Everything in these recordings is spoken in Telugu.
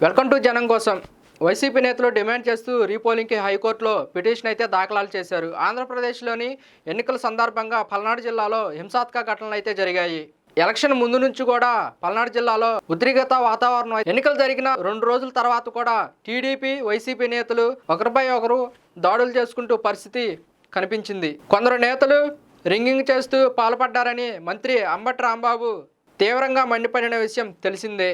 వెల్కమ్ టు జనం కోసం. వైసీపీ నేతలు డిమాండ్ చేస్తూ రీపోలింగ్కి హైకోర్టులో పిటిషన్ అయితే దాఖలు చేశారు. ఆంధ్రప్రదేశ్లోని ఎన్నికల సందర్భంగా పల్నాడు జిల్లాలో హింసాత్మక ఘటనలు అయితే జరిగాయి. ఎలక్షన్ ముందు నుంచి కూడా పల్నాడు జిల్లాలో ఉద్రిక్తత వాతావరణం. ఎన్నికలు జరిగిన 2 రోజుల తర్వాత కూడా టీడీపీ వైసీపీ నేతలు ఒకరిపై ఒకరు దాడులు చేసుకుంటూ పరిస్థితి కనిపించింది. కొందరు నేతలు రింగింగ్ చేస్తూ పాల్పడ్డారని మంత్రి అంబటి రాంబాబు తీవ్రంగా మండిపడిన విషయం తెలిసిందే.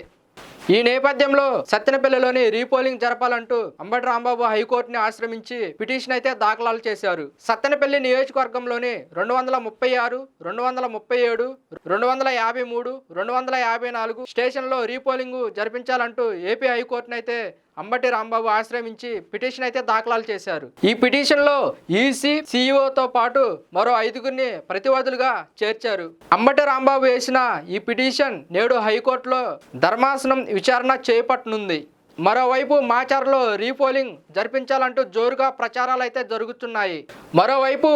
ఈ నేపథ్యంలో సత్తెనపల్లిలోని రీపోలింగ్ జరపాలంటూ అంబటి రాంబాబు హైకోర్టుని ఆశ్రమించి పిటిషన్ అయితే దాఖలు చేశారు. సత్తెనపల్లి నియోజకవర్గంలోని 236, 237, 253, 254 స్టేషన్లో రీపోలింగ్ జరిపించాలంటూ ఏపీ హైకోర్టును అయితే అంబటి రాంబాబు ఆశ్రమించి పిటిషన్ అయితే దాఖలు చేశారు. ఈ పిటిషన్లో ఈసీ, సిఇఓతో పాటు మరో 5గురిని ప్రతివాదులుగా చేర్చారు. అంబటి రాంబాబు వేసిన ఈ పిటిషన్ నేడు హైకోర్టులో ధర్మాసనం విచారణ చేపట్టనుంది. మరోవైపు మాచర్లో రీపోలింగ్ జరిపించాలంటూ జోరుగా ప్రచారాలు అయితే జరుగుతున్నాయి. మరోవైపు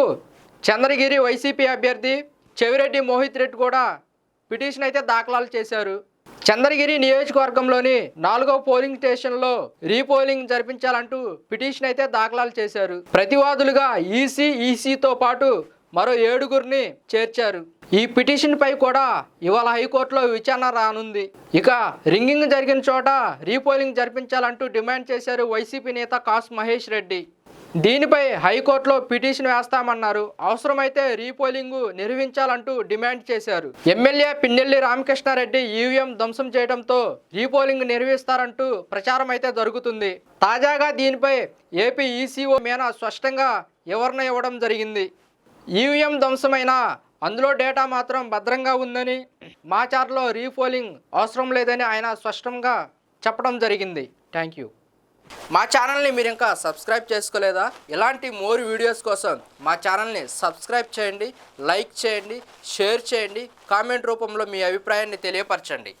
చంద్రగిరి వైసీపీ అభ్యర్థి చెవిరెడ్డి మోహిత్ రెడ్డి కూడా పిటిషన్ అయితే దాఖలు చేశారు. చంద్రగిరి నియోజకవర్గంలోని 4వ పోలింగ్ స్టేషన్లో రీపోలింగ్ జరిపించాలంటూ పిటిషన్ అయితే దాఖలు చేశారు. ప్రతివాదులుగా ఈసీతో పాటు మరో 7గురిని చేర్చారు. ఈ పిటిషన్ పై కూడా ఇవాళ హైకోర్టులో విచారణ రానుంది. ఇక రింగింగ్ జరిగిన చోట రీపోలింగ్ జరిపించాలంటూ డిమాండ్ చేశారు వైసీపీ నేత కాసు మహేష్ రెడ్డి. దీనిపై హైకోర్టులో పిటిషన్ వేస్తామన్నారు. అవసరమైతే రీపోలింగ్ నిర్వహించాలంటూ డిమాండ్ చేశారు. ఎమ్మెల్యే పిన్నెల్లి రామకృష్ణారెడ్డి ఈవీఎం ధ్వంసం చేయడంతో రీపోలింగ్ నిర్వహిస్తారంటూ ప్రచారం అయితే జరుగుతుంది. తాజాగా దీనిపై ఏపీ ఈసీఓ మీనా స్పష్టంగా వివరణ ఇవ్వడం జరిగింది. ఈవీఎం ధ్వంసమైన అందులో డేటా మాత్రం భద్రంగా ఉందని, మాచర్లో రీపోలింగ్ అవసరం లేదని ఆయన స్పష్టంగా చెప్పడం జరిగింది. Thank you. మా ఛానల్ని మీరు ఇంకా సబ్స్క్రైబ్ చేసుకోలేదా? ఇలాంటి మోర్ వీడియోస్ కోసం మా ఛానల్ని సబ్స్క్రైబ్ చేయండి, లైక్ చేయండి, షేర్ చేయండి, కామెంట్ రూపంలో మీ అభిప్రాయాన్ని తెలియపరచండి.